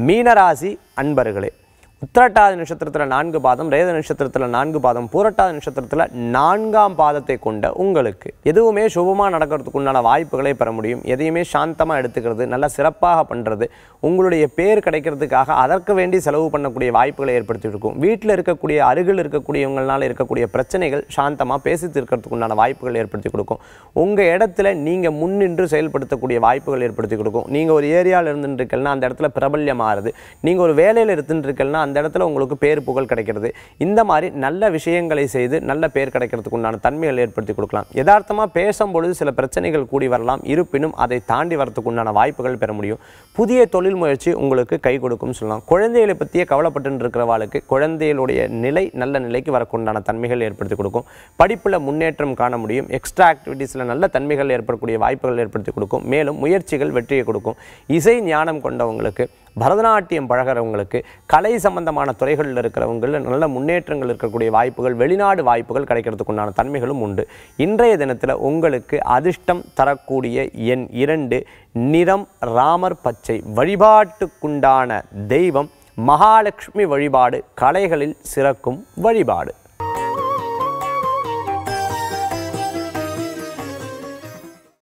மீனராசி அன்பர்களே, உத்திரட்டாதி நட்சத்திரத்தில் 4 பாதம், ரேத நட்சத்திரத்தில் 4 பாதம், பூரட்டாதி நட்சத்திரத்தில் 4ஆம் பாதத்தை கொண்ட உங்களுக்கு எதுவுமே சுபமாக நடக்கிறதுக்கு உண்டான வாய்ப்புகளை பெற முடியும். எதையுமே சாந்தமாக எடுத்துக்கிறது, நல்லா சிறப்பாக பண்ணுறது, உங்களுடைய பேர் கிடைக்கிறதுக்காக அதற்கு வேண்டி செலவு பண்ணக்கூடிய வாய்ப்புகளை ஏற்படுத்தி இருக்கும். வீட்டில் இருக்கக்கூடிய அருகில் இருக்கக்கூடியவங்களால் இருக்கக்கூடிய பிரச்சனைகள் சாந்தமாக பேசி தீர்க்கிறதுக்கு உண்டான வாய்ப்புகள் ஏற்படுத்தி கொடுக்கும். உங்கள் இடத்துல நீங்கள் முன்னின்று செயல்படுத்தக்கூடிய வாய்ப்புகள் ஏற்படுத்தி கொடுக்கும். நீங்கள் ஒரு ஏரியாவில் இருந்துருக்கீங்கன்னா அந்த இடத்துல பிரபல்யம் ஆறுது. நீங்கள் ஒரு வேலையில் இருந்துருக்கீங்கன்னா அந்த இடத்துல உங்களுக்கு பேர் புகழ் கிடைக்கிறது. இந்த மாதிரி நல்ல விஷயங்களை செய்து நல்ல பேர் கிடைக்கிறதுக்கு உண்டான தன்மைகள் ஏற்படுத்தி கொடுக்கலாம். யதார்த்தமாக பேசும்பொழுது சில பிரச்சனைகள் கூடி வரலாம். இருப்பினும் அதை தாண்டி வரதுக்கு உண்டான வாய்ப்புகள் பெற முடியும். புதிய தொழில் முயற்சி உங்களுக்கு கை கொடுக்கும் சொல்லலாம். குழந்தைகளை பற்றியே கவலைப்பட்டு இருக்கிறவாளுக்கு குழந்தைகளுடைய நிலை நல்ல நிலைக்கு வரக்குண்டான தன்மைகள் ஏற்படுத்தி கொடுக்கும். படிப்பில் முன்னேற்றம் காண முடியும். எக்ஸ்ட்ரா ஆக்டிவிட்டீஸில் நல்ல தன்மைகள் ஏற்படக்கூடிய வாய்ப்புகள் ஏற்படுத்தி கொடுக்கும். மேலும் முயற்சிகள் வெற்றியை கொடுக்கும். இசை ஞானம் கொண்டவங்களுக்கு, பரதநாட்டியம் பழகிறவங்களுக்கு, கலை சம்பந்தமான துறைகளில் இருக்கிறவங்க நல்ல முன்னேற்றங்கள் இருக்கக்கூடிய வாய்ப்புகள், வெளிநாடு வாய்ப்புகள் கிடைக்கிறதுக்கு உண்டான தன்மைகளும் உண்டு. இன்றைய தினத்தில் உங்களுக்கு அதிர்ஷ்டம் தரக்கூடிய எண் 2, நிறம் ராமர் பச்சை. வழிபாட்டுக்குண்டான தெய்வம் மகாலட்சுமி வழிபாடு, கலைகளில் சிறக்கும் வழிபாடு.